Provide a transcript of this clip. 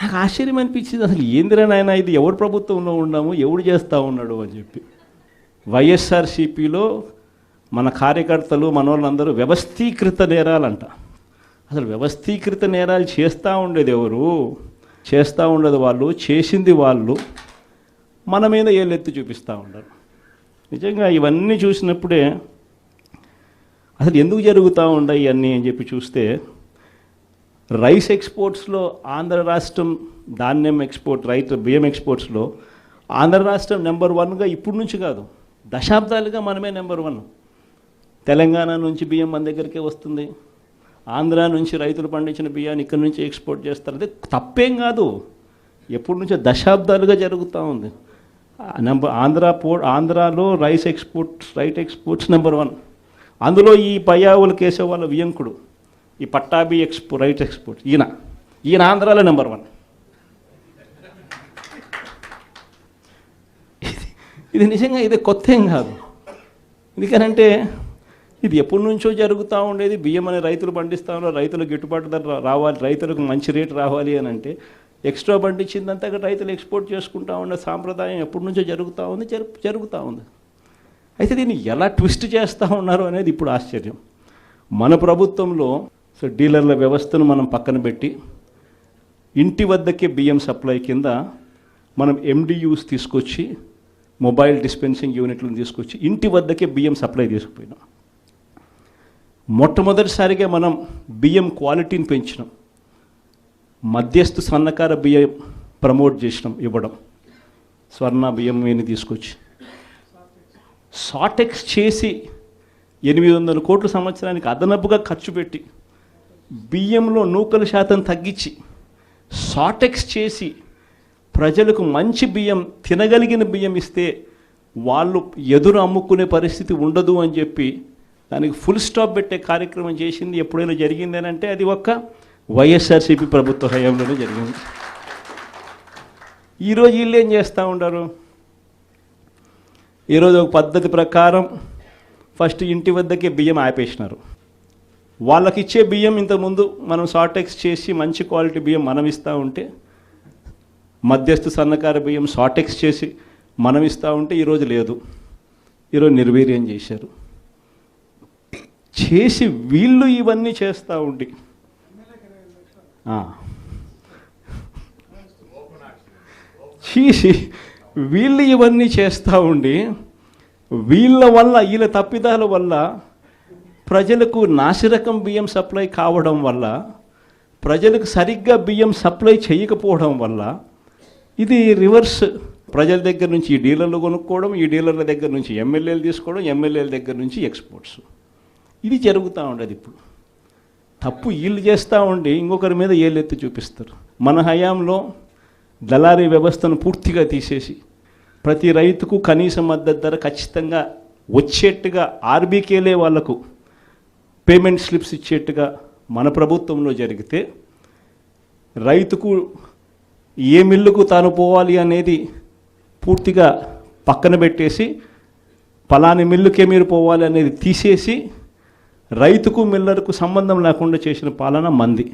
నాకు ఆశ్చర్యం అనిపించింది, అసలు ఏందిరా నాయన ఇది, ఎవరు ప్రభుత్వంలో ఉన్నాము, ఎవడు చేస్తూ ఉన్నాడు అని చెప్పి. వైఎస్ఆర్సీపీలో మన కార్యకర్తలు మనోళ్ళందరూ వ్యవస్థీకృత నేరాలంట. అసలు వ్యవస్థీకృత నేరాలు చేస్తూ ఉండేది ఎవరు? చేస్తూ ఉండేది వాళ్ళు, చేసింది వాళ్ళు, మన మీద ఏళ్ళెత్తి చూపిస్తూ ఉండరు. నిజంగా ఇవన్నీ చూసినప్పుడే అసలు ఎందుకు జరుగుతూ ఉన్నాయి ఇవన్నీ అని చెప్పి చూస్తే, రైస్ ఎక్స్పోర్ట్స్లో ఆంధ్ర రాష్ట్రం, ధాన్యం ఎక్స్పోర్ట్, బియ్యం ఎక్స్పోర్ట్స్లో ఆంధ్ర రాష్ట్రం నెంబర్ 1గా ఇప్పుడు నుంచి కాదు, దశాబ్దాలుగా మనమే నెంబర్ 1. తెలంగాణ నుంచి బియ్యం మన దగ్గరికే వస్తుంది, ఆంధ్ర నుంచి రైతులు పండించిన బియ్యాన్ని ఇక్కడి నుంచి ఎక్స్పోర్ట్ చేస్తారు. అదే తప్పేం కాదు, ఎప్పటి నుంచో దశాబ్దాలుగా జరుగుతూ ఉంది. ఆంధ్రాలో రైస్ ఎక్స్పోర్ట్స్ నెంబర్ 1. అందులో ఈ పయ్యావుల కేశవ వాళ్ళ వియంకుడు, ఈ పట్టాభి రైట్ ఎక్స్పోర్ట్, ఈయన ఆంధ్రాలో నెంబర్ 1. ఇది నిజంగా ఇది కొత్త ఏం కాదు. ఎందుకనంటే ఇది ఎప్పటి నుంచో జరుగుతూ ఉండేది. బియ్యం అనే రైతులు పండిస్తూ ఉన్నారు, రైతులకు గిట్టుబాటు ధర రావాలి, రైతులకు మంచి రేటు రావాలి అని అంటే ఎక్స్ట్రా పండించిందంతా రైతులు ఎక్స్పోర్ట్ చేసుకుంటూ ఉండే సాంప్రదాయం ఎప్పటి నుంచో జరుగుతూ ఉంది, జరుగుతూ ఉంది. అయితే దీన్ని ఎలా ట్విస్ట్ చేస్తూ ఉన్నారు అనేది ఇప్పుడు ఆశ్చర్యం. మన ప్రభుత్వంలో డీలర్ల వ్యవస్థను మనం పక్కన పెట్టి ఇంటి వద్దకే బియ్యం సప్లై కింద మనం MDUs తీసుకొచ్చి, మొబైల్ డిస్పెన్సింగ్ యూనిట్లను తీసుకొచ్చి ఇంటి వద్దకే బియ్యం సప్లై తీసుకుపోయినాం. మొట్టమొదటిసారిగా మనం బియ్యం క్వాలిటీని పెంచినాం, మధ్యస్థు సన్నకార బియ్యం ప్రమోట్ చేసినాం, ఇవ్వడం, స్వర్ణ బియ్యం అని తీసుకొచ్చి సాటెక్స్ చేసి 800 కోట్ల సంవత్సరానికి అదనపుగా ఖర్చు పెట్టి బియ్యంలో నూకల శాతం తగ్గించి సాటెక్స్ చేసి ప్రజలకు మంచి బియ్యం, తినగలిగిన బియ్యం ఇస్తే వాళ్ళు ఎదురు అమ్ముకునే పరిస్థితి ఉండదు అని చెప్పి దానికి ఫుల్ స్టాప్ పెట్టే కార్యక్రమం చేసింది ఎప్పుడైనా జరిగింది అంటే అది ఒక్క వైఎస్ఆర్సీపీ ప్రభుత్వ హయాంలోనే జరిగింది. ఈరోజు వీళ్ళు ఏం చేస్తూ ఉంటారు? ఈరోజు ఒక పద్ధతి ప్రకారం ఫస్ట్ ఇంటి వద్దకే బియ్యం ఆపేసినారు. వాళ్ళకి ఇచ్చే బియ్యం ఇంతకుముందు మనం సాటెక్స్ చేసి మంచి క్వాలిటీ బియ్యం మనం ఇస్తూ ఉంటే, మధ్యస్థు సన్నకార బియ్యం సాటెక్స్ చేసి మనం ఇస్తూ ఉంటే ఈరోజు లేదు, ఈరోజు నిర్వీర్యం చేశారు. చేసి వీళ్ళు ఇవన్నీ చేస్తూ ఉండి చేసి వీళ్ళు ఇవన్నీ చేస్తూ ఉండి వీళ్ళ తప్పిదాల వల్ల ప్రజలకు నాసిరకం బియ్యం సప్లై కావడం వల్ల, ప్రజలకు సరిగ్గా బియ్యం సప్లై చేయకపోవడం వల్ల ఇది రివర్స్. ప్రజల దగ్గర నుంచి ఈ డీలర్లు కొనుక్కోవడం, ఈ డీలర్ల దగ్గర నుంచి ఎమ్మెల్యేలు తీసుకోవడం, ఎమ్మెల్యేల దగ్గర నుంచి ఎక్స్పోర్ట్స్, ఇది జరుగుతూ ఉండదు. ఇప్పుడు తప్పు వీళ్ళు చేస్తూ ఉండి ఇంకొకరి మీద ఏళ్ళెత్తి చూపిస్తారు. మన హయాంలో దళారీ వ్యవస్థను పూర్తిగా తీసేసి ప్రతి రైతుకు కనీస మద్దతు ధర ఖచ్చితంగా వచ్చేట్టుగా ఆర్బీకేలే వాళ్లకు పేమెంట్ స్లిప్స్ ఇచ్చేట్టుగా మన ప్రభుత్వంలో జరిగితే, రైతుకు ఏ మిల్లుకు తాను పోవాలి అనేది పూర్తిగా పక్కన పెట్టేసి పలాని మిల్లుకే మీరు పోవాలి అనేది తీసేసి రైతుకు మిల్లర్కు సంబంధం లేకుండా చేసిన పాలన మంది.